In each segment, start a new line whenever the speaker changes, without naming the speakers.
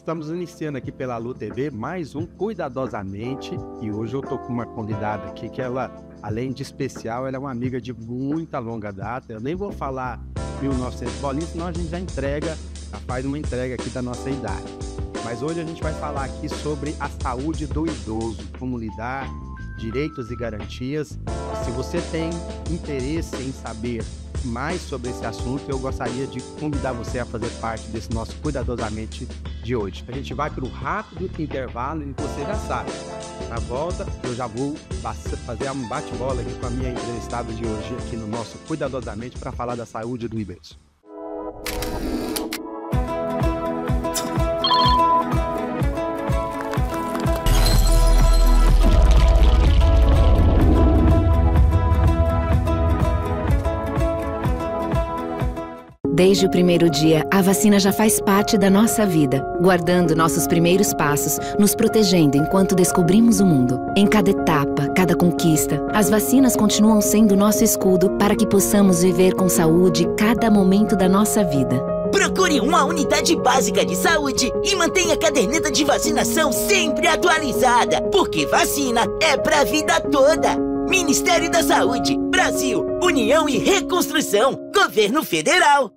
Estamos iniciando aqui pela Lu TV mais um Cuidadosamente e hoje eu tô com uma convidada aqui que ela, além de especial, ela é uma amiga de muita longa data. Eu nem vou falar 1900 bolinhas, senão a gente já faz uma entrega aqui da nossa idade. Mas hoje a gente vai falar aqui sobre a saúde do idoso, como lidar, direitos e garantias. Se você tem interesse em saber mais sobre esse assunto, eu gostaria de convidar você a fazer parte desse nosso Cuidadosamente de hoje. A gente vai para um rápido intervalo e você já sabe, na volta eu já vou fazer um bate-bola aqui com a minha entrevistada de hoje aqui no nosso Cuidadosamente para falar da saúde do idoso.
Desde o primeiro dia, a vacina já faz parte da nossa vida, guardando nossos primeiros passos, nos protegendo enquanto descobrimos o mundo. Em cada etapa, cada conquista, as vacinas continuam sendo nosso escudo para que possamos viver com saúde cada momento da nossa vida.
Procure uma unidade básica de saúde e mantenha a caderneta de vacinação sempre atualizada, porque vacina é pra vida toda. Ministério da Saúde, Brasil, União e Reconstrução, Governo Federal.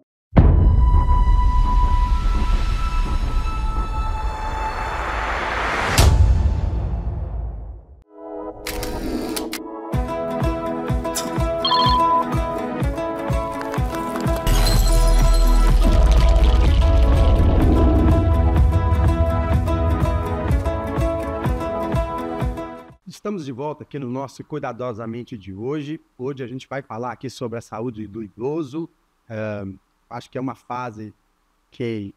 Estamos de volta aqui no nosso Cuidadosamente de hoje. Hoje a gente vai falar aqui sobre a saúde do idoso. Acho que é uma fase que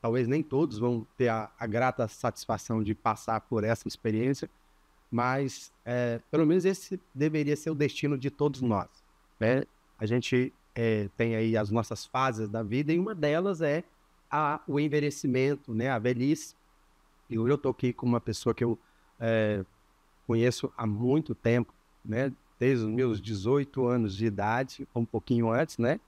talvez nem todos vão ter a grata satisfação de passar por essa experiência, mas pelo menos esse deveria ser o destino de todos nós, né? A gente tem aí as nossas fases da vida e uma delas é o envelhecimento, né? A velhice. E hoje eu estou aqui com uma pessoa que eu conheço há muito tempo, né? Desde os meus 18 anos de idade, um pouquinho antes, né?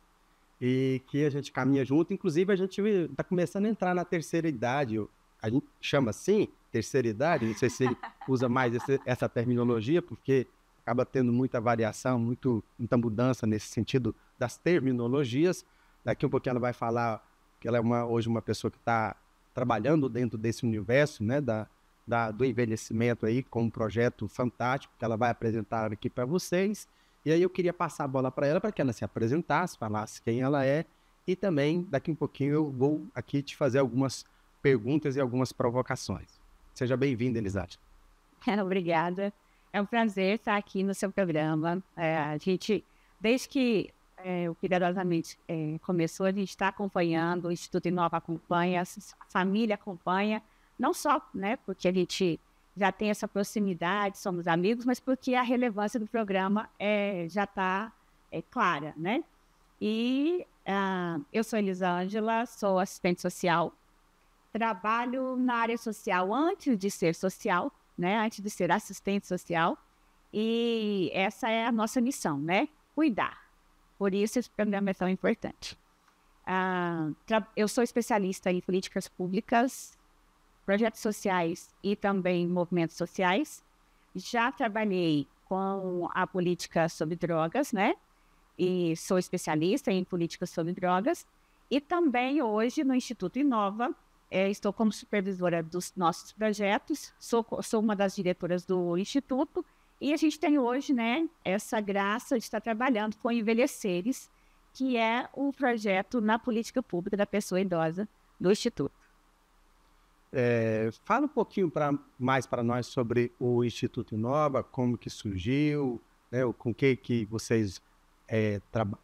E que a gente caminha junto. Inclusive, a gente está começando a entrar na terceira idade. A gente chama assim, terceira idade. Não sei se ele usa mais essa terminologia, porque acaba tendo muita variação, muita mudança nesse sentido das terminologias. Daqui um pouquinho ela vai falar que ela é hoje uma pessoa que está trabalhando dentro desse universo, né? Do envelhecimento aí, com um projeto fantástico que ela vai apresentar aqui para vocês. E aí eu queria passar a bola para ela que ela se apresentasse, falasse quem ela é, e também daqui um pouquinho eu vou aqui te fazer algumas perguntas e algumas provocações. Seja bem-vinda, Elisângela.
Obrigada. É um prazer estar aqui no seu programa. A gente, desde que o Cuidadosamente começou, a gente está acompanhando, o Instituto Inova acompanha, a família acompanha, não só, né, porque a gente já tem essa proximidade, somos amigos, mas porque a relevância do programa já está clara, né? E eu sou Elisângela, sou assistente social, trabalho na área social antes de ser social, né? Antes de ser assistente social, e essa é a nossa missão, né? Cuidar. Por isso esse programa é tão importante. Eu sou especialista em políticas públicas, projetos sociais e também movimentos sociais. Já trabalhei com a política sobre drogas, né? E sou especialista em políticas sobre drogas. E também hoje no Instituto Inova, estou como supervisora dos nossos projetos, sou uma das diretoras do Instituto, e a gente tem hoje, né, essa graça de estar trabalhando com envelheceres, que é o projeto na política pública da pessoa idosa do Instituto.
Fala um pouquinho mais para nós sobre o Instituto Inova, como que surgiu, né, com que vocês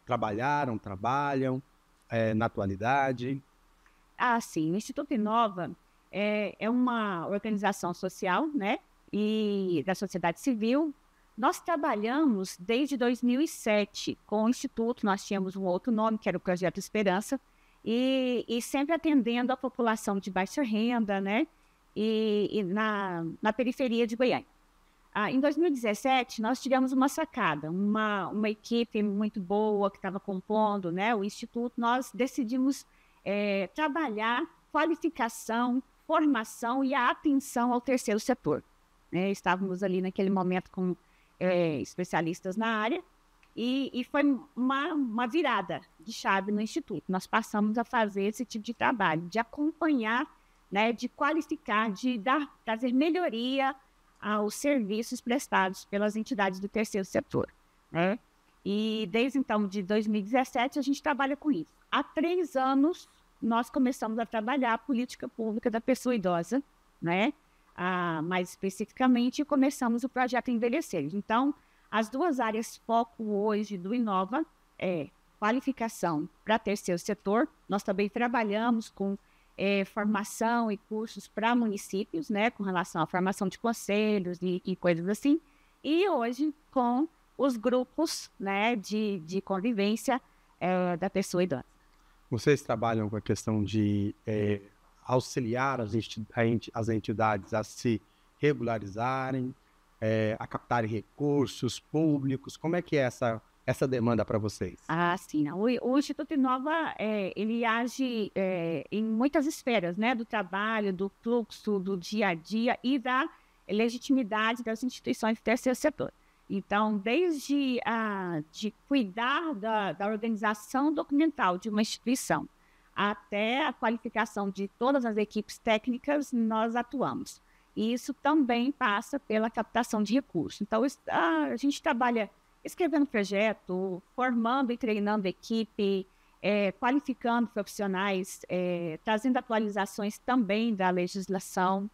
trabalham na atualidade.
Sim, o Instituto Inova é uma organização social, né, e da sociedade civil. Nós trabalhamos desde 2007 com o Instituto, nós tínhamos um outro nome, que era o Projeto Esperança, e sempre atendendo a população de baixa renda, né? E na periferia de Goiânia. Em 2017, nós tivemos uma sacada, uma equipe muito boa que estava compondo, né, o Instituto. Nós decidimos trabalhar qualificação, formação e a atenção ao terceiro setor. Estávamos ali naquele momento com especialistas na área e foi uma virada de chave no Instituto. Nós passamos a fazer esse tipo de trabalho, de acompanhar, né, de qualificar, de trazer melhoria aos serviços prestados pelas entidades do terceiro setor, né? E desde então, de 2017, a gente trabalha com isso. Há 3 anos, nós começamos a trabalhar a política pública da pessoa idosa, né? Mais especificamente, começamos o projeto Envelhecer. Então, as 2 áreas foco hoje do Inova é qualificação para terceiro setor. Nós também trabalhamos com formação e cursos para municípios, né, com relação à formação de conselhos e coisas assim. E hoje, com os grupos, né, de convivência da pessoa idosa.
Vocês trabalham com a questão de auxiliar as entidades a se regularizarem, a captarem recursos públicos? Como é que é essa demanda para vocês?
Sim. Não. O Instituto Inova, ele age em muitas esferas, né, do trabalho, do fluxo, do dia a dia e da legitimidade das instituições do terceiro setor. Então, desde de cuidar da organização documental de uma instituição até a qualificação de todas as equipes técnicas, nós atuamos. E isso também passa pela captação de recursos. Então, a gente trabalha escrevendo projeto, formando e treinando equipe, qualificando profissionais, trazendo atualizações também da legislação,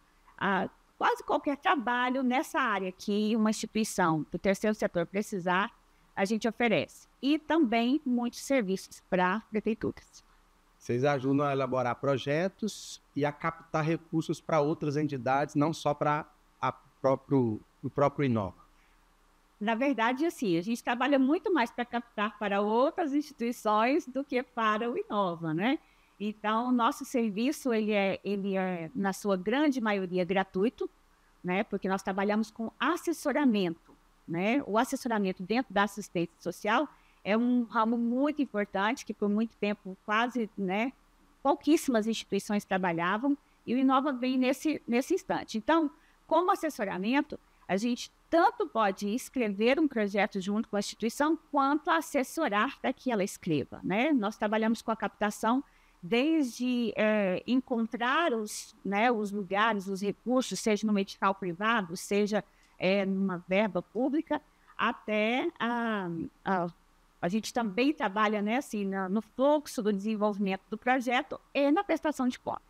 quase qualquer trabalho nessa área que uma instituição do terceiro setor precisar, a gente oferece. E também muitos serviços para prefeituras.
Vocês ajudam a elaborar projetos e a captar recursos para outras entidades, não só para o próprio Inova.
Na verdade, assim, a gente trabalha muito mais para captar para outras instituições do que para o Inova, né? Então, o nosso serviço, ele é, na sua grande maioria, gratuito, né? Porque nós trabalhamos com assessoramento, né? O assessoramento dentro da assistência social é um ramo muito importante, que por muito tempo quase, né, pouquíssimas instituições trabalhavam, e o Inova vem nesse instante. Então, como assessoramento, a gente tanto pode escrever um projeto junto com a instituição, quanto assessorar para que ela escreva, né? Nós trabalhamos com a captação desde encontrar os lugares, os recursos, seja no edital privado, seja numa verba pública, até a gente também trabalha, né, assim, no fluxo do desenvolvimento do projeto e na prestação de contas.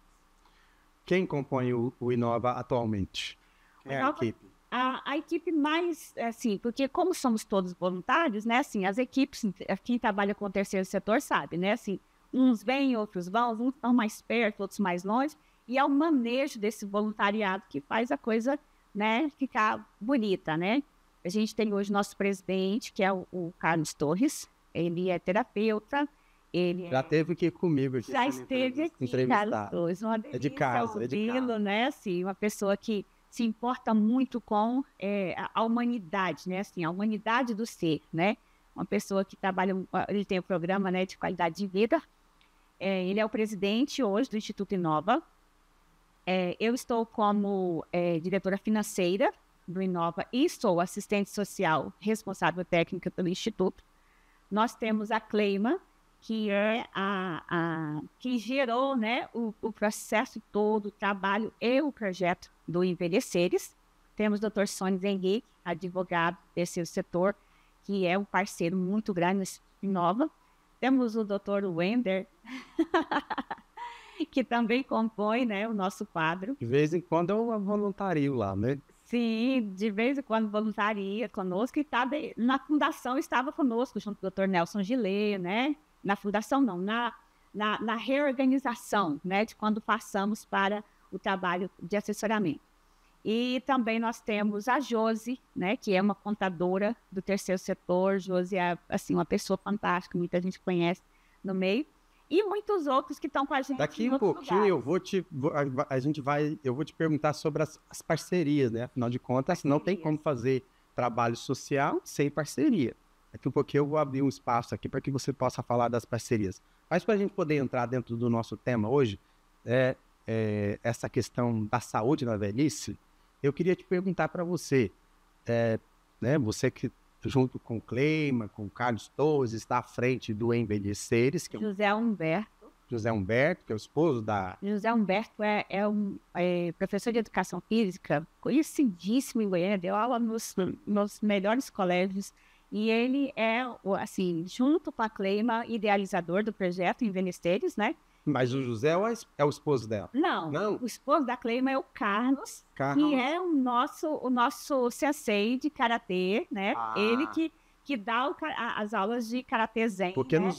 Quem compõe o Inova atualmente? Quem é a equipe?
A equipe mais, assim, porque como somos todos voluntários, né, assim, as equipes, quem trabalha com o terceiro setor sabe, né, assim, uns vêm, outros vão, uns estão mais perto, outros mais longe, e é o manejo desse voluntariado que faz a coisa, né, ficar bonita, né. A gente tem hoje nosso presidente, que é o Carlos Torres, ele é terapeuta, ele
já esteve aqui comigo.
Já esteve aqui, Carlos Torres, uma delícia,
é de casa.
Né, assim, uma pessoa que se importa muito com a humanidade, né? Assim, a humanidade do ser, né? Uma pessoa que trabalha, ele tem um programa, né, de qualidade de vida. Ele é o presidente hoje do Instituto Inova. Eu estou como diretora financeira do Inova e sou assistente social responsável técnica pelo Instituto. Nós temos a Cleima, que é que gerou, né, o processo todo, o trabalho e o projeto do Envelheceres. Temos o Dr. Sones Henrique, advogado desse setor, que é um parceiro muito grande no Inova. Temos o Dr. Wender, que também compõe, né, o nosso quadro.
De vez em quando eu voluntario lá, né?
Sim, de vez em quando voluntaria conosco, e na fundação estava conosco, junto com o Dr. Nelson Gillet, né? Na fundação não, na reorganização, né, de quando passamos para o trabalho de assessoramento. E também nós temos a Josi, né, que é uma contadora do terceiro setor. Josi é, assim, uma pessoa fantástica, muita gente conhece no meio. E muitos outros que estão com a gente.
Daqui um pouquinho eu vou te perguntar sobre as parcerias, né? Afinal de contas, não tem como fazer trabalho social sem parceria. Daqui um pouquinho eu vou abrir um espaço aqui para que você possa falar das parcerias. Mas para a gente poder entrar dentro do nosso tema hoje, essa questão da saúde na velhice, eu queria te perguntar para você, né, você que junto com o Cleima, com o Carlos Torres, está à frente do Envelheceres, que é
José Humberto,
que é o esposo da...
José Humberto é um professor de educação física, conhecidíssimo em Goiânia, deu aula nos melhores colégios, e ele é, assim, junto com a Cleima, idealizador do projeto Envelheceres, né?
Mas o José é o esposo dela?
Não, o esposo da Cleima é o Carlos, que é o nosso sensei de karatê, né? Ele que dá as aulas de karatê zen.
Porque
né?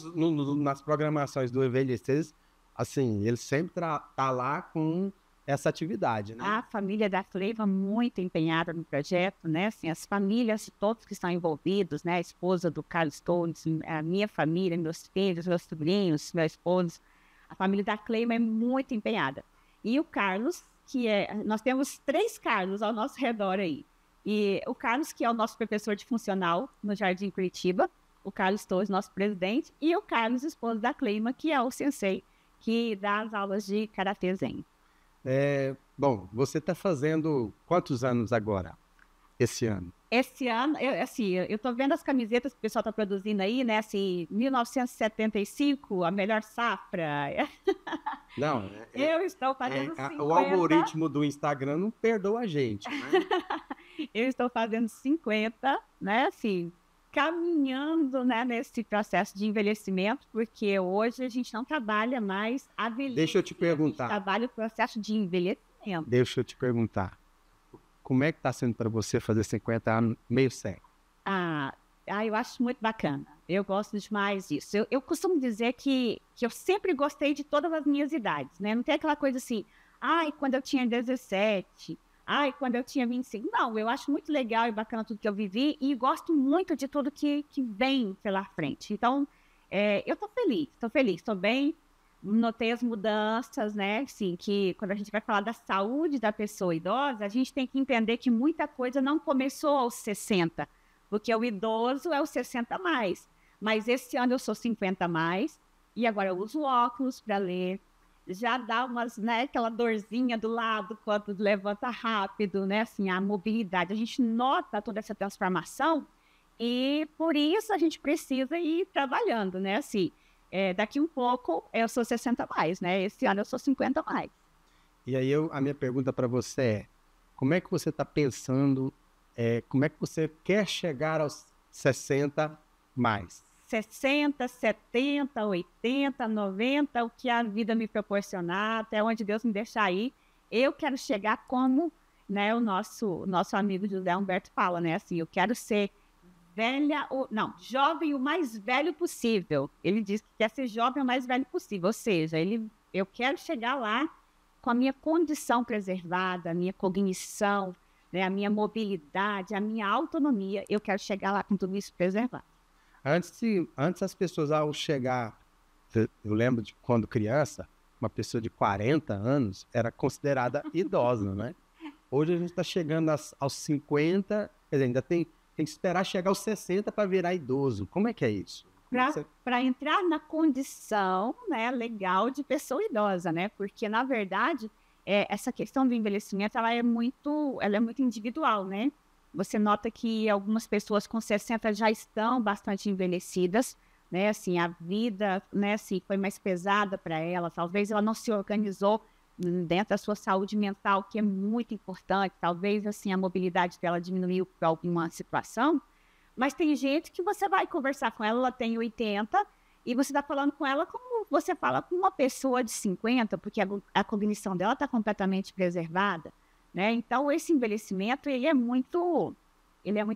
nas programações do Envelheceres, assim, ele sempre tá lá com essa atividade, né?
A família da Cleima muito empenhada no projeto, né? Assim, as famílias, todos que estão envolvidos, né? A esposa do Carlos Torres, a minha família, meus filhos, meus sobrinhos, meu esposo. A família da Cleima é muito empenhada. E o Carlos, nós temos 3 Carlos ao nosso redor aí. E o Carlos, que é o nosso professor de funcional no Jardim Curitiba, o Carlos Torres, nosso presidente, e o Carlos, esposo da Cleima, que é o sensei, que dá as aulas de karatê zen.
Bom, você está fazendo quantos anos agora, esse ano?
Esse ano, eu tô vendo as camisetas que o pessoal está produzindo aí, né? Assim, 1975, a melhor safra.
Não,
eu estou fazendo 50.
O algoritmo do Instagram não perdoa a gente, né?
Eu estou fazendo 50, né? Assim, caminhando, né, nesse processo de envelhecimento, porque hoje a gente não trabalha mais a velhice.
Deixa eu te perguntar.
A gente trabalha o processo de envelhecimento.
Deixa eu te perguntar. Como é que está sendo para você fazer 50 anos meio século?
Eu acho muito bacana. Eu gosto demais disso. Eu costumo dizer que eu sempre gostei de todas as minhas idades, né? Não tem aquela coisa assim, quando eu tinha 17, quando eu tinha 25. Não, eu acho muito legal e bacana tudo que eu vivi e gosto muito de tudo que vem pela frente. Então, eu tô feliz, tô bem. Notei as mudanças, né? Assim, que quando a gente vai falar da saúde da pessoa idosa, a gente tem que entender que muita coisa não começou aos 60, porque o idoso é os 60 a mais. Mas esse ano eu sou 50 a mais, e agora eu uso óculos para ler. Já dá aquela dorzinha do lado quando levanta rápido, né? Assim, a mobilidade. A gente nota toda essa transformação e por isso a gente precisa ir trabalhando, né? Assim, daqui um pouco eu sou 60 a mais, né? Esse ano eu sou 50 a mais.
E aí a minha pergunta para você é, como é que você está pensando, como é que você quer chegar aos 60 mais?
60, 70, 80, 90, o que a vida me proporcionar, até onde Deus me deixar ir, eu quero chegar como, né, o nosso amigo José Humberto fala, né, assim, eu quero ser jovem o mais velho possível. Ele diz que quer ser jovem o mais velho possível, ou seja, eu quero chegar lá com a minha condição preservada, a minha cognição, né, a minha mobilidade, a minha autonomia, eu quero chegar lá com tudo isso preservado.
Antes as pessoas, ao chegar, eu lembro de quando criança, uma pessoa de 40 anos era considerada idosa, né? Hoje a gente está chegando aos 50, quer dizer, ainda tem que esperar chegar aos 60 para virar idoso. Como é que é isso?
Para entrar na condição, né, legal de pessoa idosa, né? Porque, na verdade, essa questão do envelhecimento ela é muito individual, né? Você nota que algumas pessoas com 60 já estão bastante envelhecidas, né? Assim, a vida, né, assim, foi mais pesada para ela. Talvez ela não se organizou dentro da sua saúde mental, que é muito importante. Talvez, assim, a mobilidade dela diminuiu por alguma situação. Mas tem gente que você vai conversar com ela tem 80, e você está falando com ela como você fala com uma pessoa de 50, porque a cognição dela está completamente preservada. Né? Então, esse envelhecimento ele é muito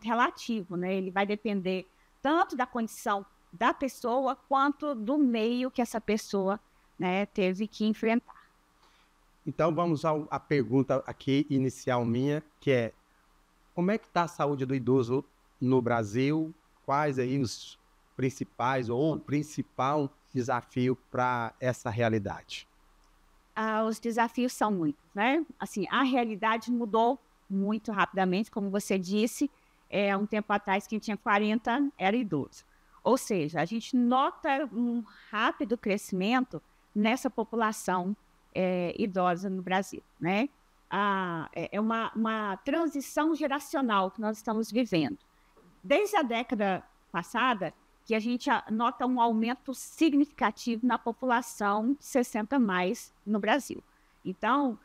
relativo, né? Ele vai depender tanto da condição da pessoa quanto do meio que essa pessoa, né, teve que enfrentar.
Então, vamos à pergunta aqui inicial minha, que é como é que está a saúde do idoso no Brasil? Quais aí os principais ou o principal desafio para essa realidade?
Os desafios são muitos, né? Assim, a realidade mudou muito rapidamente, como você disse, um tempo atrás quem tinha 40 era idoso. Ou seja, a gente nota um rápido crescimento nessa população idosa no Brasil, né? É uma transição geracional que nós estamos vivendo. Desde a década passada, que a gente nota um aumento significativo na população 60 mais no Brasil. Então,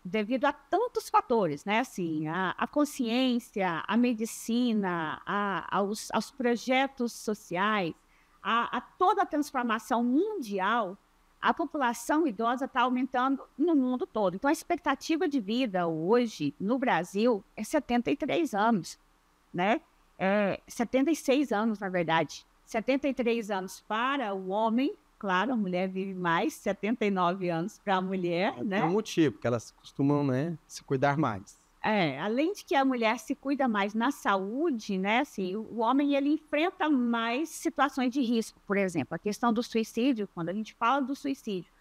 devido a tantos fatores, né? Assim, a consciência, a medicina, aos projetos sociais, a toda a transformação mundial, a população idosa está aumentando no mundo todo. Então, a expectativa de vida hoje no Brasil é 73 anos, né? 76 anos, na verdade. 73 anos para o homem, claro, a mulher vive mais, 79 anos para a mulher, né?
É um motivo, porque elas costumam, né, se cuidar mais.
Além de que a mulher se cuida mais na saúde, né? Assim, o homem ele enfrenta mais situações de risco. Por exemplo, a questão do suicídio, quando a gente fala do suicídio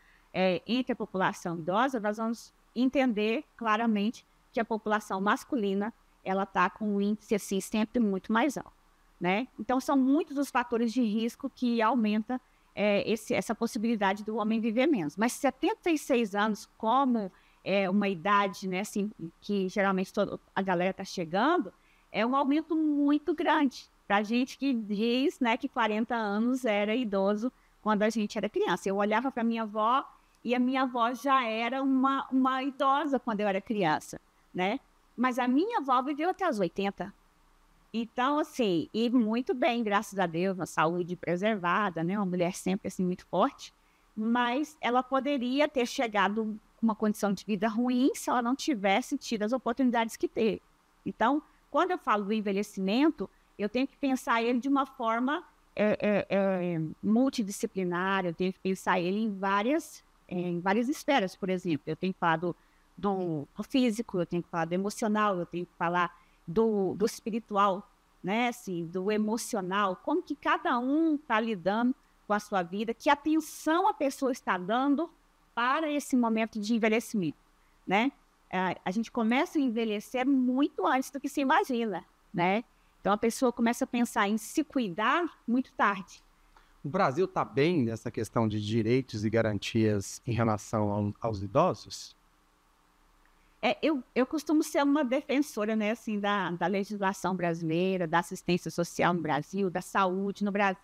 entre a população idosa, nós vamos entender claramente que a população masculina ela está com um índice assim, sempre muito mais alto, né? Então, são muitos os fatores de risco que aumentam essa possibilidade do homem viver menos. Mas 76 anos, como uma idade, né, assim, que geralmente a galera está chegando, é um aumento muito grande. Para a gente que diz, né, que 40 anos era idoso quando a gente era criança. Eu olhava para minha avó e a minha avó já era uma idosa quando eu era criança, né? Mas a minha avó viveu até os 80. Então, assim, e muito bem, graças a Deus, uma saúde preservada, né? Uma mulher sempre, assim, muito forte. Mas ela poderia ter chegado com uma condição de vida ruim se ela não tivesse tido as oportunidades que teve. Então, quando eu falo do envelhecimento, eu tenho que pensar ele de uma forma multidisciplinar, eu tenho que pensar ele em várias esferas, por exemplo. Eu tenho que falar do físico, eu tenho que falar do emocional, eu tenho que falar do espiritual, né? Assim, do emocional, como que cada um está lidando com a sua vida, que atenção a pessoa está dando para esse momento de envelhecimento, né? A gente começa a envelhecer muito antes do que se imagina, né? Então a pessoa começa a pensar em se cuidar muito tarde.
O Brasil está bem nessa questão de direitos e garantias em relação aos idosos?
Eu costumo ser uma defensora, né, assim, da legislação brasileira, da assistência social no Brasil, da saúde no Brasil,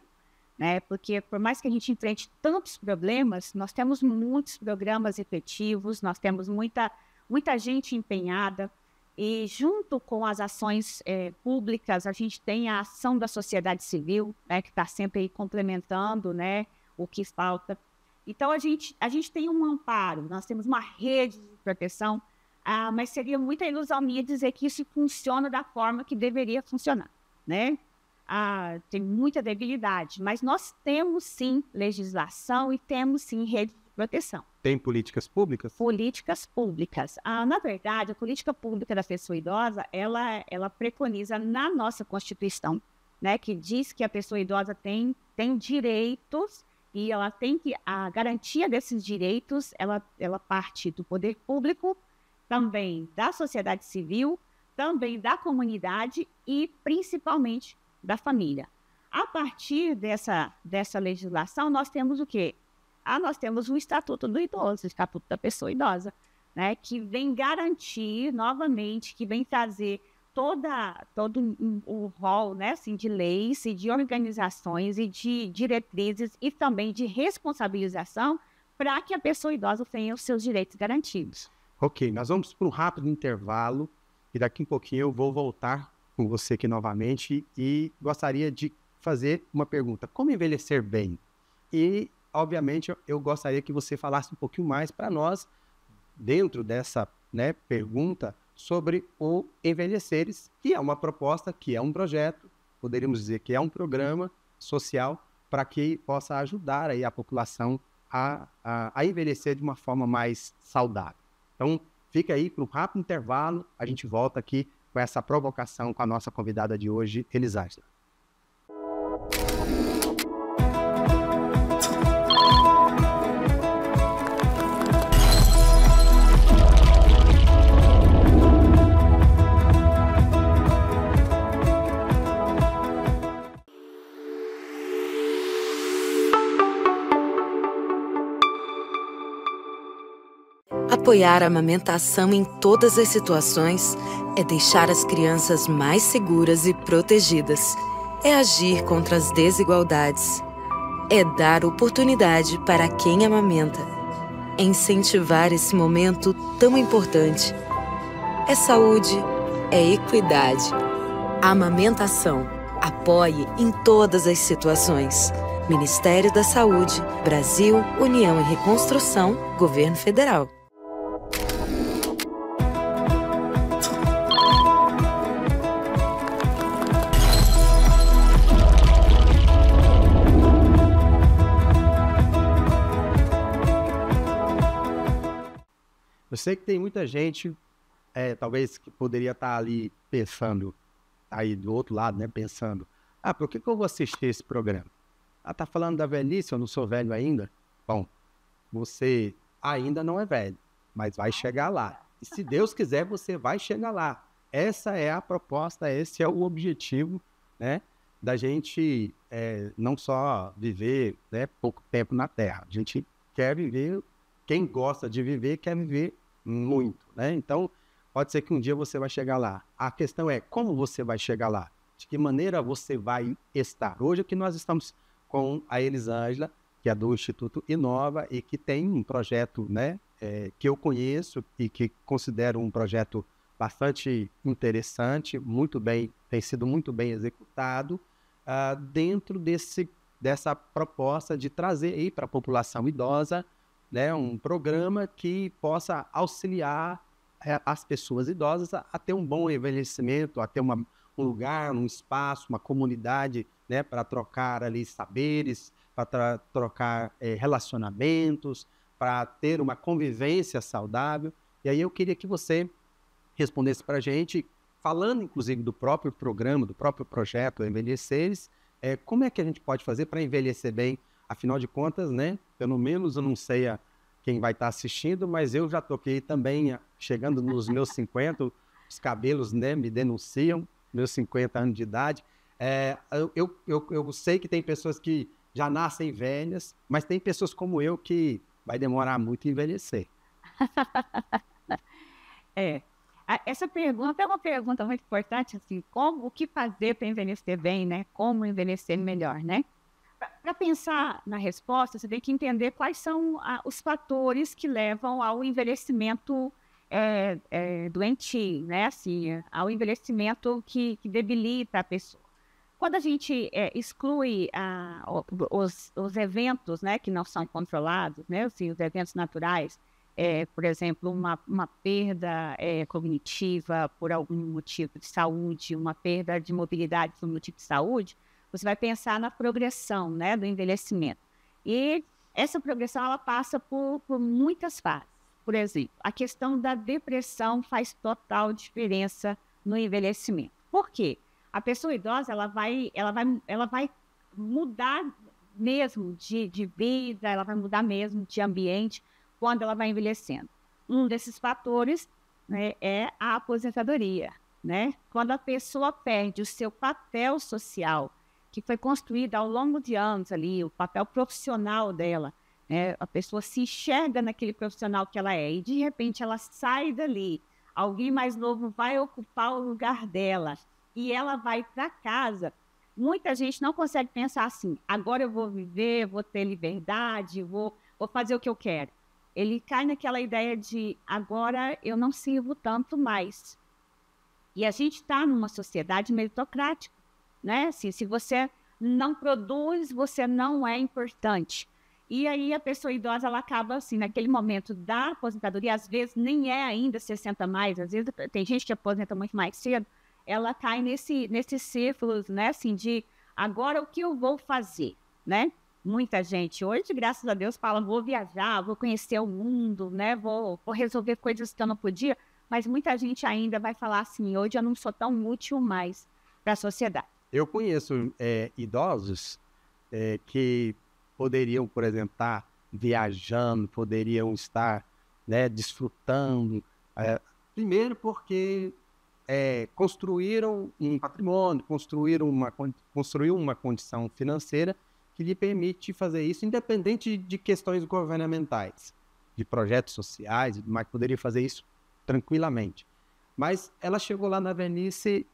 né? Porque por mais que a gente enfrente tantos problemas, nós temos muitos programas efetivos, nós temos muita gente empenhada, e junto com as ações públicas, a gente tem a ação da sociedade civil, né, que está sempre aí complementando, né, o que falta. Então, a gente tem um amparo, nós temos uma rede de proteção, mas seria muita ilusão minha dizer que isso funciona da forma que deveria funcionar, né? Tem muita debilidade, mas nós temos sim legislação e temos sim rede de proteção.
Tem políticas públicas?
Políticas públicas. Na verdade, a política pública da pessoa idosa, ela preconiza na nossa Constituição, né, que diz que a pessoa idosa tem direitos e ela tem que, a garantia desses direitos, ela parte do poder público, também da sociedade civil, também da comunidade e principalmente da família. A partir dessa legislação, nós temos o quê? Nós temos o Estatuto do Idoso, o Estatuto da Pessoa Idosa, né, que vem garantir novamente, que vem trazer todo o rol, né, assim, de leis e de organizações e de diretrizes e também de responsabilização para que a pessoa idosa tenha os seus direitos garantidos.
Ok, nós vamos para um rápido intervalo e daqui a pouquinho eu vou voltar com você aqui novamente e gostaria de fazer uma pergunta. Como envelhecer bem? E, obviamente, eu gostaria que você falasse um pouquinho mais para nós, dentro dessa, né, pergunta, sobre o Envelheceres, que é uma proposta, que é um projeto, poderíamos dizer que é um programa social para que possa ajudar aí a população a envelhecer de uma forma mais saudável. Então, fica aí para um rápido intervalo, a gente volta aqui com essa provocação com a nossa convidada de hoje, Elisângela.
Apoiar a amamentação em todas as situações é deixar as crianças mais seguras e protegidas. É agir contra as desigualdades. É dar oportunidade para quem amamenta. É incentivar esse momento tão importante. É saúde, é equidade. Amamentação. Apoie em todas as situações. Ministério da Saúde, Brasil, União e Reconstrução, Governo Federal.
Eu sei que tem muita gente, talvez, que poderia estar ali pensando, aí do outro lado, né, pensando, por que eu vou assistir esse programa? Tá falando da velhice, eu não sou velho ainda? Bom, você ainda não é velho, mas vai chegar lá. E se Deus quiser, você vai chegar lá. Essa é a proposta, esse é o objetivo, né, da gente não só viver, né, pouco tempo na Terra. A gente quer viver, quem gosta de viver, quer viver muito, né? Então, pode ser que um dia você vai chegar lá. A questão é como você vai chegar lá? De que maneira você vai estar? Hoje aqui nós estamos com a Elisângela, que é do Instituto Inova e que tem um projeto, né, que eu conheço e que considero um projeto bastante interessante, muito bem, tem sido muito bem executado dentro dessa proposta de trazer aí para a população idosa, né, um programa que possa auxiliar as pessoas idosas a ter um bom envelhecimento, a ter um lugar, um espaço, uma comunidade, né, para trocar ali saberes, para trocar relacionamentos, para ter uma convivência saudável. E aí eu queria que você respondesse para a gente, falando inclusive do próprio programa, do próprio projeto Envelheceres, como é que a gente pode fazer para envelhecer bem? Afinal de contas, né, pelo menos eu não sei quem vai estar assistindo, mas eu já toquei também, chegando nos meus 50, os cabelos, né, me denunciam, meus 50 anos de idade. Eu sei que tem pessoas que já nascem velhas, mas tem pessoas como eu que vai demorar muito a envelhecer.
Essa pergunta é uma pergunta muito importante, assim, o que fazer para envelhecer bem, né? Como envelhecer melhor, né? Para pensar na resposta, você tem que entender quais são os fatores que levam ao envelhecimento doentio, né? Assim, ao envelhecimento que debilita a pessoa. Quando a gente exclui os eventos, né, que não são controlados, né, assim, os eventos naturais, por exemplo, uma perda cognitiva por algum motivo de saúde, uma perda de mobilidade por motivo de saúde, você vai pensar na progressão, né, do envelhecimento. E essa progressão ela passa por muitas fases. Por exemplo, a questão da depressão faz total diferença no envelhecimento. Por quê? A pessoa idosa ela vai mudar mesmo de vida, ela vai mudar mesmo de ambiente quando ela vai envelhecendo. Um desses fatores, né, é a aposentadoria, né? Quando a pessoa perde o seu papel social, que foi construído ao longo de anos ali, o papel profissional dela, né? A pessoa se enxerga naquele profissional que ela é e de repente ela sai dali, alguém mais novo vai ocupar o lugar dela e ela vai para casa. Muita gente não consegue pensar assim, agora eu vou viver, vou ter liberdade, vou fazer o que eu quero. Ele cai naquela ideia de agora eu não sirvo tanto mais. E a gente está numa sociedade meritocrática, né? Assim, se você não produz, você não é importante. E aí a pessoa idosa, ela acaba assim, naquele momento da aposentadoria, às vezes nem é ainda 60 mais, às vezes tem gente que aposenta muito mais cedo, ela cai nesse círculo, né, assim, de agora o que eu vou fazer, né? Muita gente hoje, graças a Deus, fala, vou viajar, vou conhecer o mundo, né? Vou resolver coisas que eu não podia, mas muita gente ainda vai falar assim, hoje eu não sou tão útil mais para a sociedade.
Eu conheço idosos que poderiam, por exemplo, estar viajando, poderiam estar, né, desfrutando. Primeiro porque construíram um patrimônio, construíram uma condição financeira que lhe permite fazer isso, independente de questões governamentais. de projetos sociais, mas poderia fazer isso tranquilamente. Mas ela chegou lá na velhice,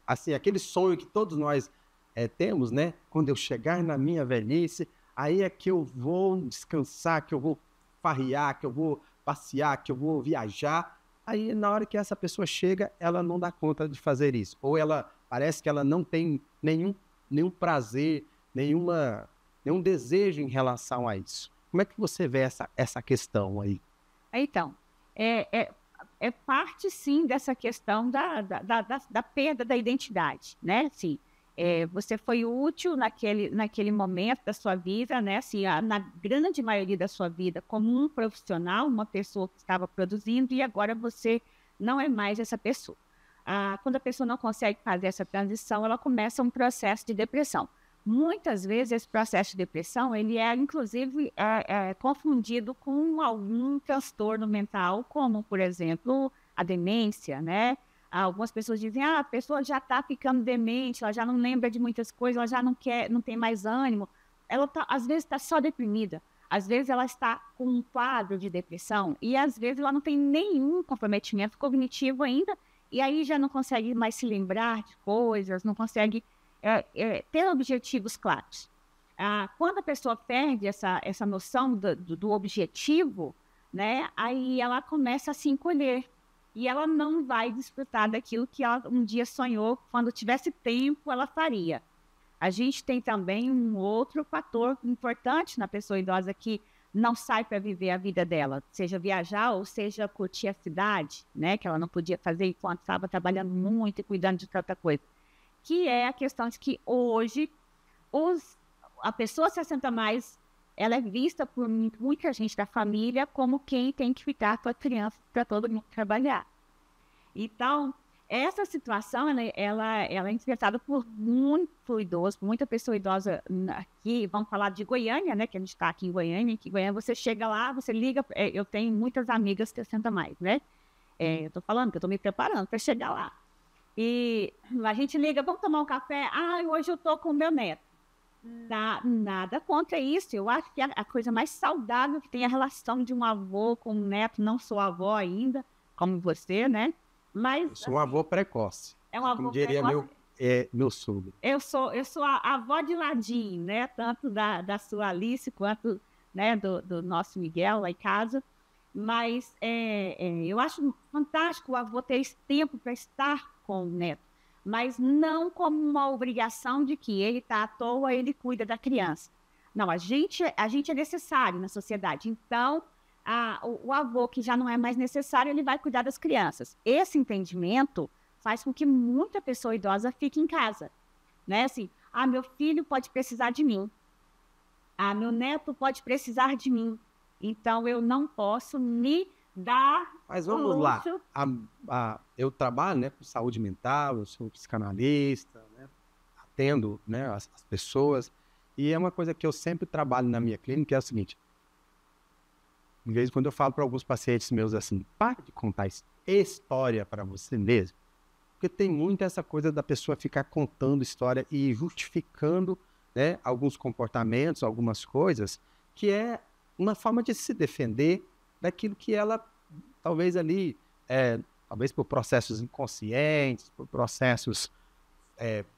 assim, aquele sonho que todos nós temos, né? Quando eu chegar na minha velhice, aí é que eu vou descansar, que eu vou farrear, que eu vou passear, que eu vou viajar. Aí, na hora que essa pessoa chega, ela não dá conta de fazer isso. Ou ela parece que ela não tem nenhum prazer, nenhum desejo em relação a isso. Como é que você vê essa questão aí?
Então, é parte, sim, dessa questão da perda da identidade, né? Assim, você foi útil naquele momento da sua vida, né? Assim, na grande maioria da sua vida, como um profissional, uma pessoa que estava produzindo, e agora você não é mais essa pessoa. Quando a pessoa não consegue fazer essa transição, ela começa um processo de depressão. Muitas vezes, esse processo de depressão, ele inclusive, confundido com algum transtorno mental, como, por exemplo, a demência, né? Algumas pessoas dizem, a pessoa já está ficando demente, ela já não lembra de muitas coisas, ela já não tem mais ânimo. Ela, às vezes, está só deprimida. Às vezes, ela está com um quadro de depressão e, às vezes, ela não tem nenhum comprometimento cognitivo ainda e aí já não consegue mais se lembrar de coisas, não consegue ter objetivos claros. Quando a pessoa perde essa noção do objetivo, né, aí ela começa a se encolher. E ela não vai desfrutar daquilo que ela um dia sonhou, quando tivesse tempo, ela faria. A gente tem também um outro fator importante na pessoa idosa que não sai para viver a vida dela, seja viajar ou seja curtir a cidade, né, que ela não podia fazer enquanto estava trabalhando muito e cuidando de tanta coisa. Que é a questão de que hoje a pessoa 60 mais, ela é vista por muita gente da família como quem tem que ficar com a criança para todo mundo trabalhar. Então, essa situação, ela é enfrentada por muito idoso, por muita pessoa idosa aqui, vamos falar de Goiânia, né, que a gente está aqui em Goiânia, que Goiânia você chega lá, você liga, eu tenho muitas amigas 60 mais, né? Eu estou falando que eu estou me preparando para chegar lá. E a gente liga, vamos tomar um café? Hoje eu estou com o meu neto. Nada contra isso. Eu acho que a coisa mais saudável que tem a relação de um avô com um neto. Não sou avó ainda, como você, né? Mas
eu sou um avô precoce.
É um avô
como diria
precoce.
Meu sogro.
Eu sou a avó de ladinho, né? Tanto da sua Alice quanto, né, do nosso Miguel lá em casa. Mas eu acho fantástico o avô ter esse tempo para estar com o neto, mas não como uma obrigação de que ele está à toa, ele cuida da criança. Não, a gente é necessário na sociedade. Então, o avô que já não é mais necessário, ele vai cuidar das crianças. Esse entendimento faz com que muita pessoa idosa fique em casa. Né? Assim, meu filho pode precisar de mim. Meu neto pode precisar de mim. Então, eu não posso me dar...
Mas vamos lá. Eu trabalho, né, com saúde mental, eu sou psicanalista, né, atendo, né, as pessoas. E é uma coisa que eu sempre trabalho na minha clínica, é o seguinte. Em vez de quando eu falo para alguns pacientes meus assim, pare de contar história para você mesmo. Porque tem muito essa coisa da pessoa ficar contando história e justificando, né, alguns comportamentos, algumas coisas, que é uma forma de se defender daquilo que ela, talvez ali, talvez por processos inconscientes, por processos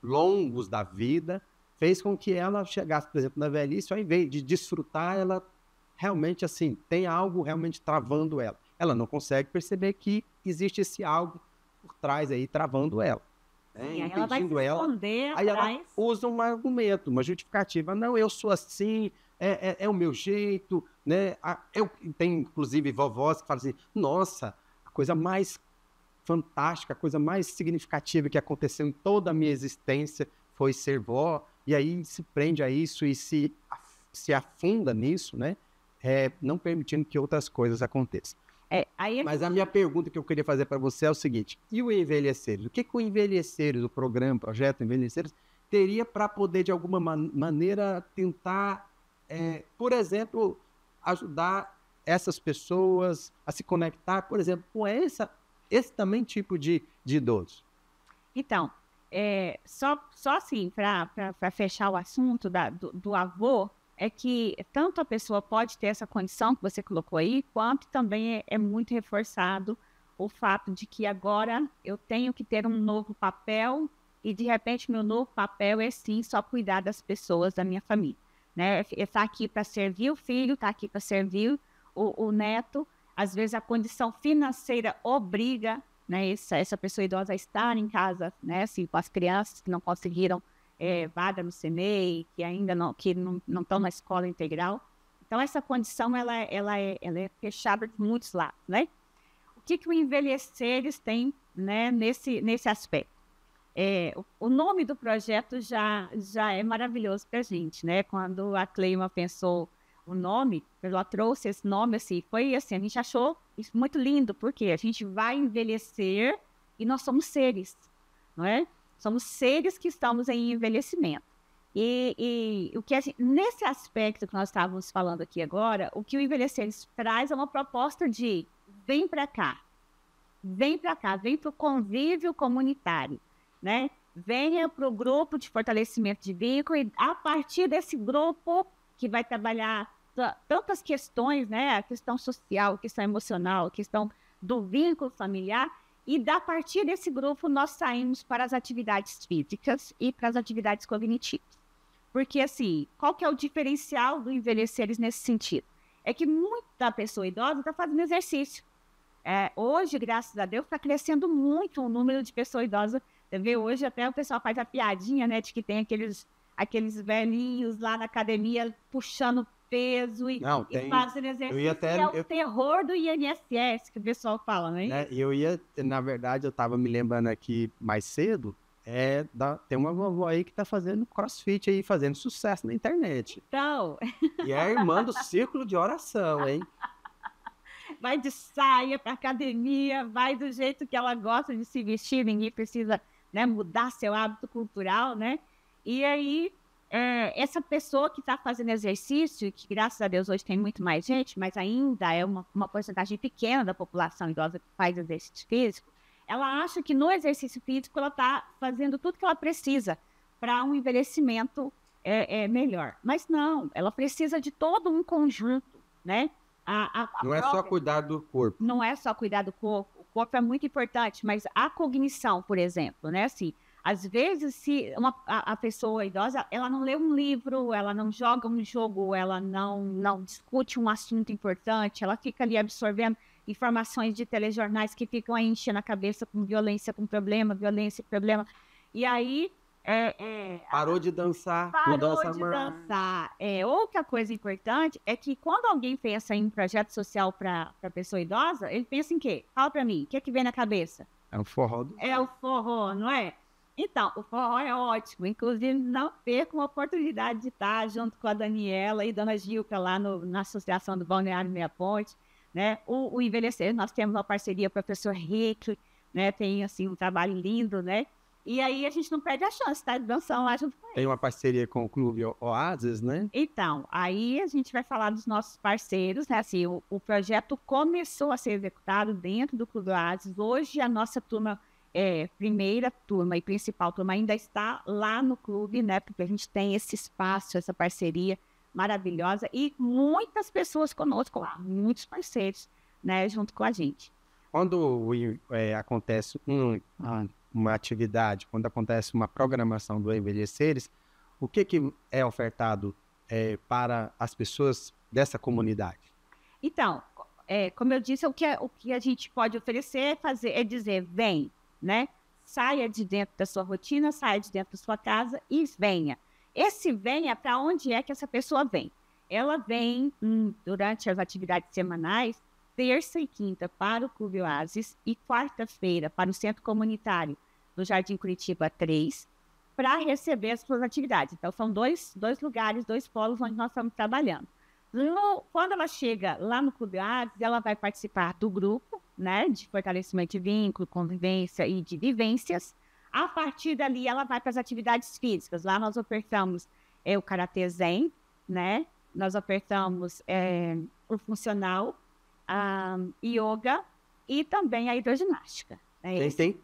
longos da vida, fez com que ela chegasse, por exemplo, na velhice, ao invés de desfrutar, ela realmente, assim, tem algo realmente travando ela. Ela não consegue perceber que existe esse algo por trás aí, travando ela.
Impedindo ela.
Aí ela usa um argumento, uma justificativa. Não, eu sou assim, é o meu jeito, né? Tem, inclusive, vovós que falam assim, nossa, a coisa mais fantástica, a coisa mais significativa que aconteceu em toda a minha existência foi ser vó. E aí se prende a isso e se afunda nisso, né? Não permitindo que outras coisas aconteçam. Mas a minha pergunta que eu queria fazer para você é o seguinte, e o Envelheceres? O que o Envelheceres, o programa, o projeto Envelheceres, teria para poder, de alguma maneira, tentar, por exemplo, ajudar essas pessoas a se conectar, por exemplo, com esse também tipo de idoso?
Então, só assim, para fechar o assunto do avô, é que tanto a pessoa pode ter essa condição que você colocou aí, quanto também é muito reforçado o fato de que agora eu tenho que ter um novo papel e, de repente, meu novo papel é, sim, só cuidar das pessoas da minha família, né? Está aqui para servir o filho, está aqui para servir o neto. Às vezes, a condição financeira obriga, né, essa pessoa idosa a estar em casa, né, assim, com as crianças que não conseguiram vaga no CMEI, que ainda não estão na escola integral. Então, essa condição ela é fechada de muitos lados, né? O que o Envelheceres tem, né, nesse aspecto? O nome do projeto já é maravilhoso para a gente, né? Quando a Cleima pensou o nome, ela trouxe esse nome, assim, foi assim, a gente achou isso muito lindo, porque a gente vai envelhecer e nós somos seres, não é? Somos seres que estamos em envelhecimento. E o que nesse aspecto que nós estávamos falando aqui agora, o que o Envelheceres traz é uma proposta de vem para cá, vem para o convívio comunitário, né? Venha para o grupo de fortalecimento de vínculo e a partir desse grupo que vai trabalhar tantas questões, né? A questão social, a questão emocional, a questão do vínculo familiar. E, a partir desse grupo, nós saímos para as atividades físicas e para as atividades cognitivas. Porque, assim, qual que é o diferencial do Envelheceres nesse sentido? É que muita pessoa idosa está fazendo exercício. Hoje, graças a Deus, está crescendo muito o número de pessoas idosas. Você vê, hoje até o pessoal faz a piadinha, né, de que tem aqueles velhinhos lá na academia puxando peso e fazendo exercício. É o terror do INSS, que o pessoal fala, né?
Na verdade, eu estava me lembrando aqui mais cedo, tem uma vovó aí que está fazendo crossfit aí, fazendo sucesso na internet.
Então...
E é a irmã do círculo de oração, hein?
Vai de saia para academia, vai do jeito que ela gosta de se vestir, ninguém precisa, né, mudar seu hábito cultural, né? E aí, essa pessoa que está fazendo exercício, que graças a Deus hoje tem muito mais gente, mas ainda é uma porcentagem pequena da população idosa que faz exercício físico, ela acha que no exercício físico ela está fazendo tudo que ela precisa para um envelhecimento melhor. Mas não, ela precisa de todo um conjunto, né?
Não é só cuidar do corpo.
Não é só cuidar do corpo. O corpo é muito importante, mas a cognição, por exemplo, né? Assim, às vezes, se a pessoa idosa, ela não lê um livro, ela não joga um jogo, ela não discute um assunto importante, ela fica ali absorvendo informações de telejornais que ficam aí enchendo a cabeça com violência, com problema, violência e problema. E aí...
Parou de dançar.
Outra coisa importante é que quando alguém pensa em projeto social para pessoa idosa, ele pensa em quê? Fala para mim, o que é que vem na cabeça?
É o forró.
É o forró, não é? Então, o forró é ótimo. Inclusive, não perca uma oportunidade de estar junto com a Daniela e Dona Gilca lá na Associação do Balneário Meia Ponte, né? O Envelhecer, nós temos uma parceria com o professor Rick, né? Tem, assim, um trabalho lindo, né? E aí a gente não perde a chance, tá? De dançar lá junto com ele.
Tem uma parceria com o Clube Oasis, né?
Então, aí a gente vai falar dos nossos parceiros, né? Assim, o projeto começou a ser executado dentro do Clube Oasis. Hoje a nossa turma, primeira turma e principal turma ainda está lá no clube, né? Porque a gente tem esse espaço, essa parceria maravilhosa e muitas pessoas conosco lá, muitos parceiros, né? Junto com a gente.
Quando acontece uma atividade, quando acontece uma programação do Envelheceres, o que é ofertado para as pessoas dessa comunidade?
Então, como eu disse, o que a gente pode oferecer é dizer, vem, né? Saia de dentro da sua rotina, saia de dentro da sua casa e venha. Esse venha para onde é que essa pessoa vem? Ela vem durante as atividades semanais, terça e quinta para o Clube Oasis e quarta-feira para o Centro Comunitário do Jardim Curitiba 3, para receber as suas atividades. Então, são dois lugares, dois polos onde nós estamos trabalhando. Quando ela chega lá no Clube Oasis, ela vai participar do grupo, né, de fortalecimento de vínculo, convivência e de vivências. A partir dali, ela vai para as atividades físicas. Lá nós ofertamos o Karatê Zen, né? Nós ofertamos o funcional, a yoga e também a hidroginástica.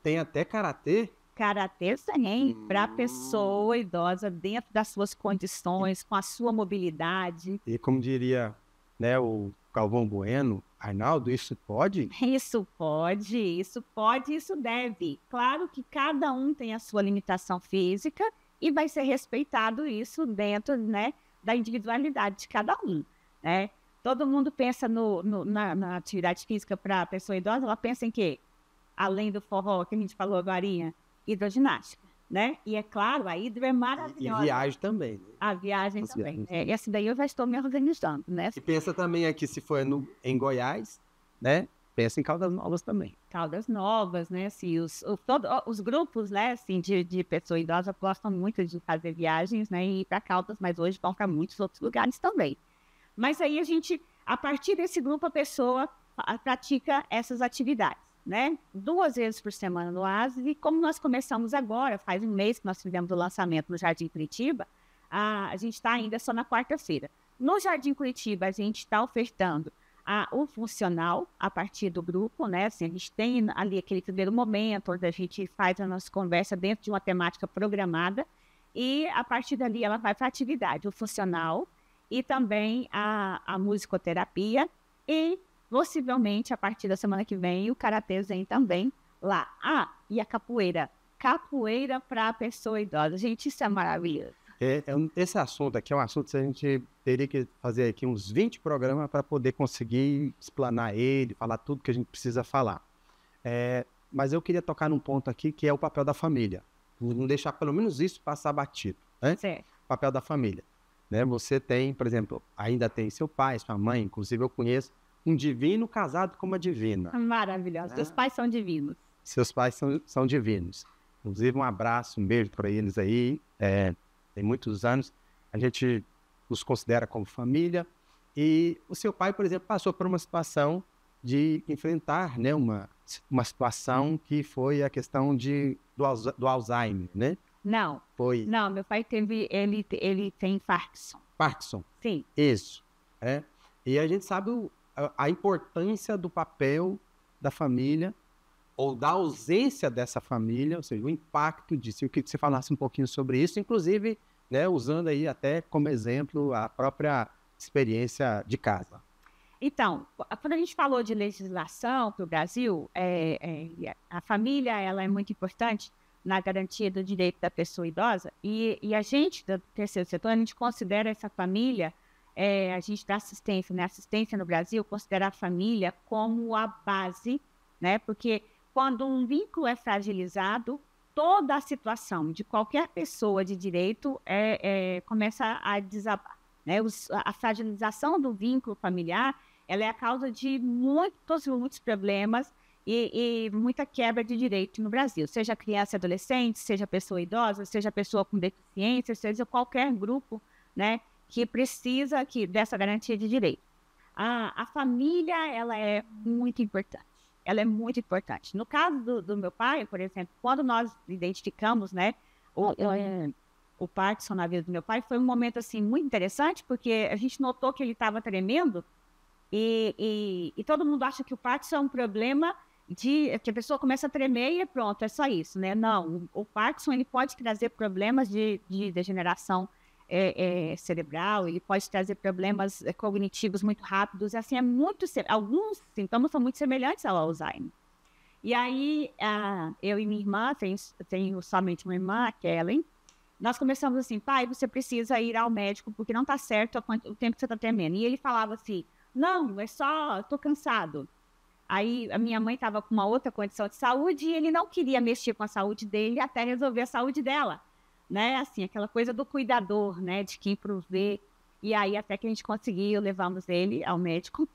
Tem até karatê?
Karatê sim, para a pessoa idosa dentro das suas condições, com a sua mobilidade.
E como diria, né, o Galvão Bueno, Arnaldo, isso pode?
Isso pode, isso deve. Claro que cada um tem a sua limitação física e vai ser respeitado isso dentro, né, da individualidade de cada um, né? Todo mundo pensa na atividade física para a pessoa idosa, ela pensa em quê? Além do forró que a gente falou agora, hidroginástica, né? E é claro, a hidro é maravilhosa.
E viagem também. Né?
A viagem
As
também.
viagens.
E essa daí eu já estou me organizando, né?
E pensa também aqui, se for em Goiás, né? Pensa em Caldas Novas também.
Caldas Novas, né? Assim, os grupos, né, assim, de pessoa idosa gostam muito de fazer viagens, né? E ir para Caldas, mas hoje vão para muitos outros lugares também. Mas aí a partir desse grupo, a pessoa pratica essas atividades, né? 2 vezes por semana no Oasis. E como nós começamos agora, faz um mês que nós fizemos o lançamento no Jardim Curitiba, a gente está ainda só na quarta-feira. No Jardim Curitiba, a gente está ofertando o funcional a partir do grupo, né? Assim, a gente tem ali aquele primeiro momento onde a gente faz a nossa conversa dentro de uma temática programada e a partir dali ela vai para a atividade, o funcional e também a musicoterapia e possivelmente a partir da semana que vem o Karatê Zen também lá. E a capoeira. Capoeira para a pessoa idosa. Gente, isso é maravilhoso.
Esse assunto aqui é um assunto que a gente teria que fazer aqui uns 20 programas para poder conseguir explanar ele, falar tudo que a gente precisa falar. Mas eu queria tocar num ponto aqui que é o papel da família. Não deixar pelo menos isso passar batido. Né?
Certo.
O papel da família. Né? Você tem, por exemplo, ainda tem seu pai, sua mãe, inclusive eu conheço um divino casado com uma divina.
Maravilhoso. Seus pais são divinos.
Seus pais são divinos. Inclusive um abraço, um beijo para eles aí. Tem muitos anos, a gente os considera como família. E o seu pai, por exemplo, passou por uma situação de enfrentar, né, uma situação que foi a questão do Alzheimer, né?
Não.
Foi.
Não, meu pai ele tem Parkinson.
Parkinson.
Sim.
Isso. E a gente sabe a importância do papel da família ou da ausência dessa família, ou seja, o impacto disso. Eu queria que você falasse um pouquinho sobre isso, inclusive, né, usando aí até como exemplo a própria experiência de casa.
Então, quando a gente falou de legislação para o Brasil, a família ela é muito importante na garantia do direito da pessoa idosa e a gente, do terceiro setor, a gente considera essa família, a gente dá assistência, né? Assistência no Brasil considera a família como a base, né? Porque quando um vínculo é fragilizado, toda a situação de qualquer pessoa de direito começa a desabar. Né? A fragilização do vínculo familiar ela é a causa de muitos problemas e muita quebra de direito no Brasil. Seja criança e adolescente, seja pessoa idosa, seja pessoa com deficiência, seja qualquer grupo, né, que precisa dessa garantia de direito. A família ela é muito importante. Ela é muito importante. No caso do meu pai, por exemplo, quando nós identificamos, né, o Parkinson na vida do meu pai, foi um momento assim muito interessante, porque a gente notou que ele estava tremendo e todo mundo acha que o Parkinson é um problema que a pessoa começa a tremer e pronto, é só isso, né? Não, o Parkinson ele pode trazer problemas de degeneração cerebral, ele pode trazer problemas cognitivos muito rápidos, assim, alguns sintomas são muito semelhantes ao Alzheimer. E aí, eu e minha irmã, tenho somente uma irmã, a Kellen, nós começamos assim, pai, você precisa ir ao médico, porque não está certo o tempo que você está tremendo. E ele falava assim, não, é só, estou cansado. Aí a minha mãe estava com uma outra condição de saúde e ele não queria mexer com a saúde dele até resolver a saúde dela. Né, assim, aquela coisa do cuidador, né, de quem provê. E aí, até que a gente conseguiu, levamos ele ao médico.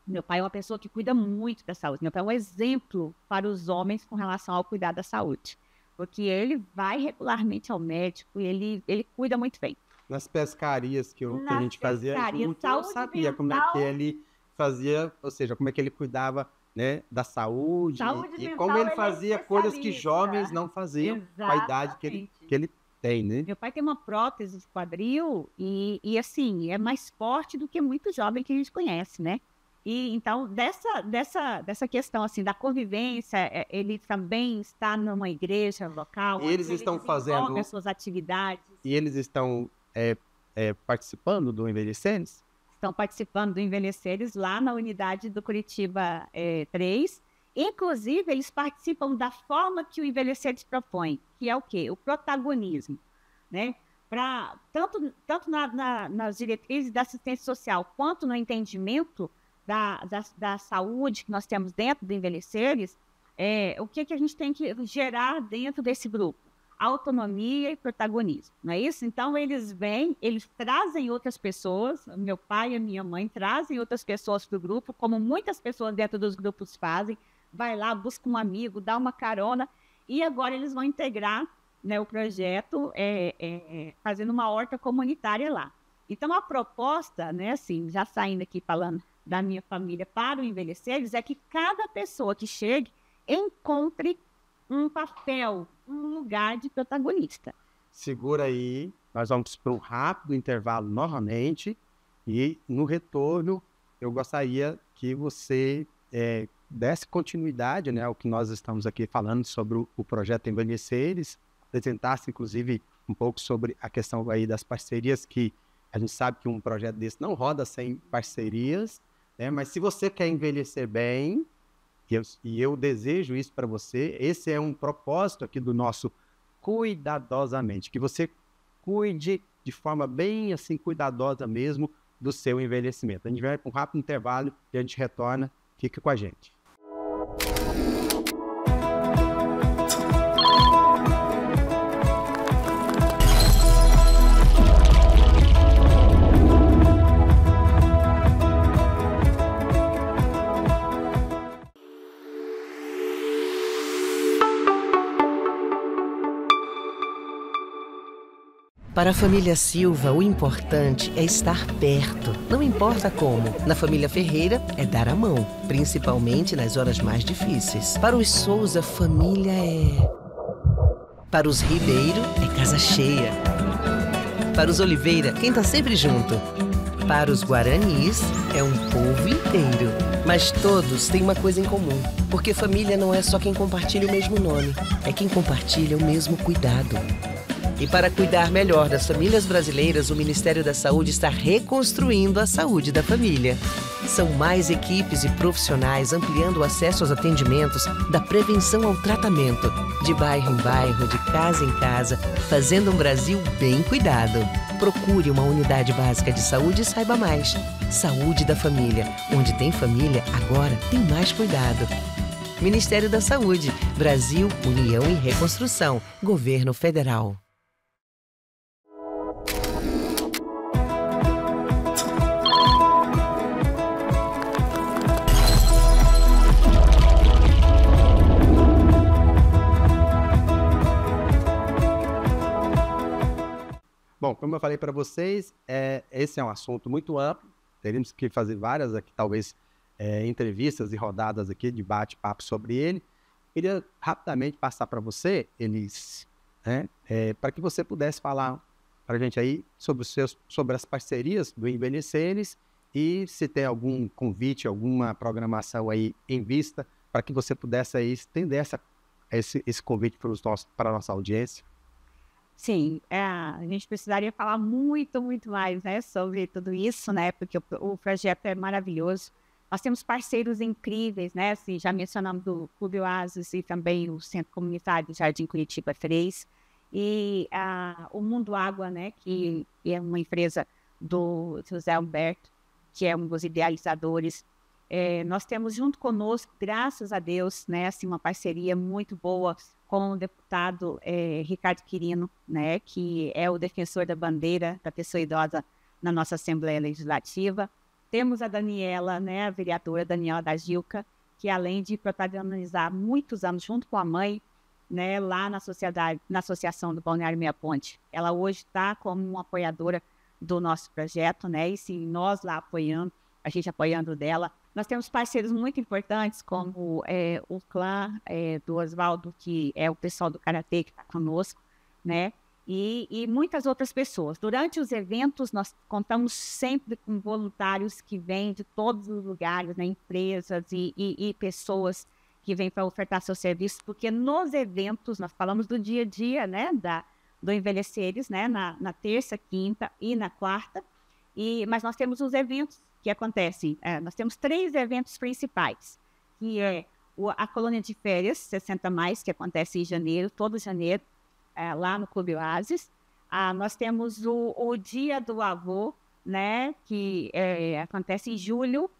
Meu pai é uma pessoa que cuida muito da saúde. Meu pai é um exemplo para os homens com relação ao cuidar da saúde. Porque ele vai regularmente ao médico e ele cuida muito bem.
Nas pescarias que a gente fazia junto, eu sabia como é que ele fazia, ou seja, como é que ele cuidava, né, da saúde e como ele fazia coisas que jovens não faziam. Exatamente. Com a idade que ele tem, né?
Meu pai tem uma prótese de quadril e assim, é mais forte do que muito jovem que a gente conhece, né? E então, dessa questão assim, da convivência, ele também está numa igreja local,
E eles estão fazendo
as suas atividades.
E eles estão participando do Envelheceres?
Estão participando do Envelheceres lá na unidade do Curitiba 3. Inclusive, eles participam da forma que o Envelheceres propõe, que é o quê? O protagonismo, né? Tanto nas diretrizes da assistência social, quanto no entendimento da saúde que nós temos dentro do Envelheceres, o que a gente tem que gerar dentro desse grupo? Autonomia e protagonismo, não é isso? Então, eles trazem outras pessoas, meu pai e a minha mãe trazem outras pessoas para o grupo, como muitas pessoas dentro dos grupos fazem, vai lá, busca um amigo, dá uma carona, e agora eles vão integrar, né, o projeto fazendo uma horta comunitária lá. Então, a proposta, né, assim, já saindo aqui falando da minha família para o Envelheceres, é que cada pessoa que chegue encontre um papel, um lugar de protagonista.
Segura aí, nós vamos para um rápido intervalo novamente e no retorno eu gostaria que você desse continuidade, né, ao que nós estamos aqui falando sobre o projeto Envelheceres, apresentasse inclusive um pouco sobre a questão aí das parcerias, que a gente sabe que um projeto desse não roda sem parcerias, né, mas se você quer envelhecer bem, e eu desejo isso para você, esse é um propósito aqui do nosso Cuidadosamente, que você cuide de forma bem assim, cuidadosa mesmo do seu envelhecimento. A gente vai para um rápido intervalo e a gente retorna. Fique com a gente.
Para a família Silva, o importante é estar perto, não importa como. Na família Ferreira, é dar a mão, principalmente nas horas mais difíceis. Para os Souza, família é... Para os Ribeiro, é casa cheia. Para os Oliveira, quem tá sempre junto. Para os Guaranis, é um povo inteiro. Mas todos têm uma coisa em comum, porque família não é só quem compartilha o mesmo nome, é quem compartilha o mesmo cuidado. E para cuidar melhor das famílias brasileiras, o Ministério da Saúde está reconstruindo a saúde da família. São mais equipes e profissionais ampliando o acesso aos atendimentos, da prevenção ao tratamento, de bairro em bairro, de casa em casa, fazendo um Brasil bem cuidado. Procure uma unidade básica de saúde e saiba mais. Saúde da família. Onde tem família, agora tem mais cuidado. Ministério da Saúde. Brasil, União e Reconstrução. Governo Federal.
Bom, como eu falei para vocês, esse é um assunto muito amplo. Teremos que fazer várias aqui, talvez, entrevistas e rodadas aqui de bate-papo sobre ele. Queria rapidamente passar para você, Elis, né, para que você pudesse falar para a gente aí sobre as parcerias do Envelheceres e se tem algum convite, alguma programação aí em vista, para que você pudesse aí estender esse convite para a nossa audiência.
Sim, a gente precisaria falar muito, muito mais, né, sobre tudo isso, né, porque o projeto é maravilhoso. Nós temos parceiros incríveis, né, assim, já mencionamos o Clube Oasis e também o Centro Comunitário Jardim Curitiba 3, e o Mundo Água, né, que é uma empresa do José Humberto, que é um dos idealizadores. Nós temos junto conosco, graças a Deus, né, assim, uma parceria muito boa com o deputado Ricardo Quirino, né, que é o defensor da bandeira da pessoa idosa na nossa Assembleia Legislativa. Temos a Daniela, né, a vereadora Daniela da Gilca, que além de protagonizar muitos anos junto com a mãe, né, lá na Associação do Balneário Meia Ponte, ela hoje está como uma apoiadora do nosso projeto, né, e sim, nós lá apoiando, a gente apoiando dela. Nós temos parceiros muito importantes, como o clã do Oswaldo, que é o pessoal do Karatê que está conosco, né? e muitas outras pessoas. Durante os eventos, nós contamos sempre com voluntários que vêm de todos os lugares, né, empresas e pessoas que vêm para ofertar seus serviços, porque nos eventos, nós falamos do dia a dia, né, do Envelheceres, né, na terça, quinta e na quarta, mas nós temos os eventos que acontecem, nós temos 3 eventos principais, que é a colônia de férias 60+, que acontece em janeiro, todo janeiro, lá no Clube Oasis. Nós temos o Dia do Avô, né, que acontece em julho,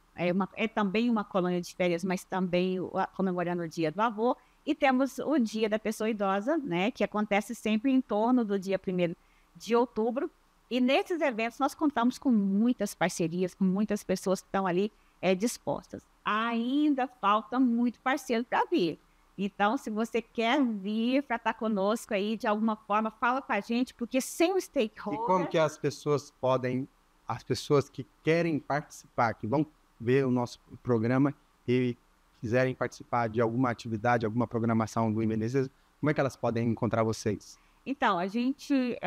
é também uma colônia de férias, mas também comemorando o Dia do Avô. E temos o Dia da Pessoa Idosa, né, que acontece sempre em torno do dia 1º de outubro. E nesses eventos nós contamos com muitas parcerias, com muitas pessoas que estão ali dispostas. Ainda falta muito parceiro para vir. Então, se você quer vir para estar conosco aí de alguma forma, fala com a gente, porque sem o stakeholder...
E como que as pessoas que querem participar, que vão ver o nosso programa e quiserem participar de alguma atividade, alguma programação do Envelheceres, como é que elas podem encontrar vocês?
Então, a gente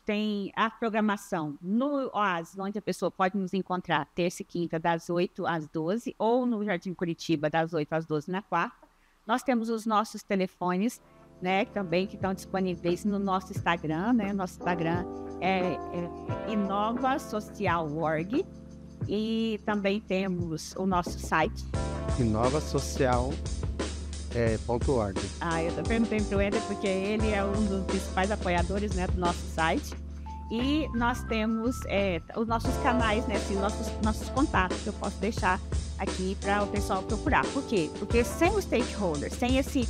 tem a programação no Oasis, onde a pessoa pode nos encontrar terça e quinta, das 8 às 12, ou no Jardim Curitiba, das 8 às 12 na quarta. Nós temos os nossos telefones, né, também que estão disponíveis no nosso Instagram, né? Nosso Instagram é inovasocial.org, e também temos o nosso site.
inovasocial.org.
Eu perguntei para o Eder porque ele é um dos principais apoiadores, né, do nosso site. E nós temos os nossos canais, né, assim, nossos contatos que eu posso deixar aqui para o pessoal procurar. Por quê? Porque sem o stakeholder, sem esse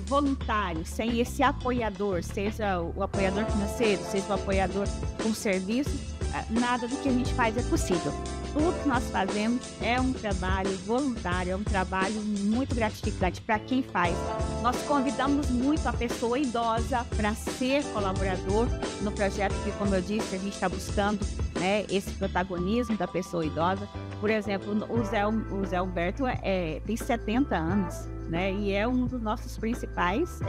voluntário, sem esse apoiador, seja o apoiador financeiro, seja o apoiador com serviço, nada do que a gente faz é possível. Tudo que nós fazemos é um trabalho voluntário, é um trabalho muito gratificante para quem faz. Nós convidamos muito a pessoa idosa para ser colaborador no projeto, que, como eu disse, a gente está buscando, né, esse protagonismo da pessoa idosa. Por exemplo, o Zé Humberto tem 70 anos, né, e é um dos nossos principais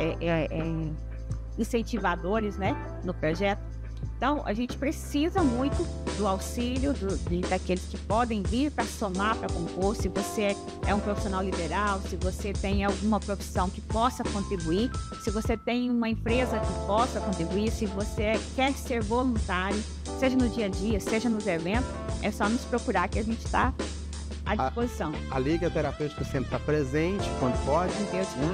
incentivadores, né, no projeto. Então, a gente precisa muito do auxílio daqueles que podem vir para somar, para compor. Se você é um profissional liberal, se você tem alguma profissão que possa contribuir, se você tem uma empresa que possa contribuir, se você quer ser voluntário, seja no dia a dia, seja nos eventos, é só nos procurar que a gente está à disposição.
A Liga Terapêutica sempre está presente, quando pode.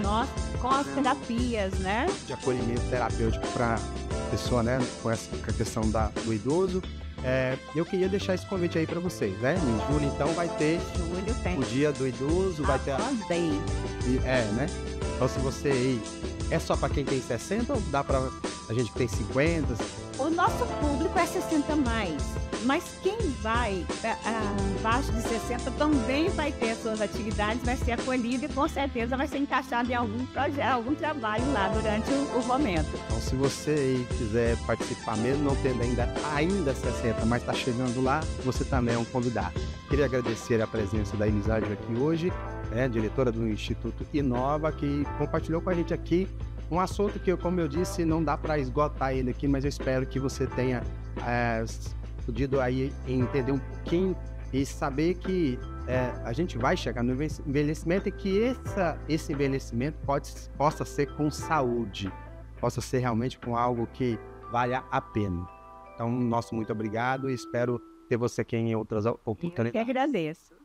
Nós, com as terapias, né?
De acolhimento terapêutico para a pessoa, né? Com a questão do idoso. Eu queria deixar esse convite aí para vocês, né? Em julho, então, vai ter o Dia do Idoso, vai ter... né? Então, se você aí... É só para quem tem 60 ou dá para a gente que tem 50?
O nosso público é 60+, mas quem vai abaixo de 60 também vai ter suas atividades, vai ser acolhido e com certeza vai ser encaixado em algum projeto, algum trabalho lá durante o momento.
Então, se você aí quiser participar, mesmo não tendo ainda 60, mas está chegando lá, você também é um convidado. Queria agradecer a presença da Elisângela aqui hoje, diretora do Instituto Inova, que compartilhou com a gente aqui um assunto que, como eu disse, não dá para esgotar ele aqui, mas eu espero que você tenha podido aí entender um pouquinho e saber que a gente vai chegar no envelhecimento e que esse envelhecimento possa ser com saúde, possa ser realmente com algo que valha a pena. Então, nosso muito obrigado e espero ter você aqui em outras oportunidades.
Eu que agradeço.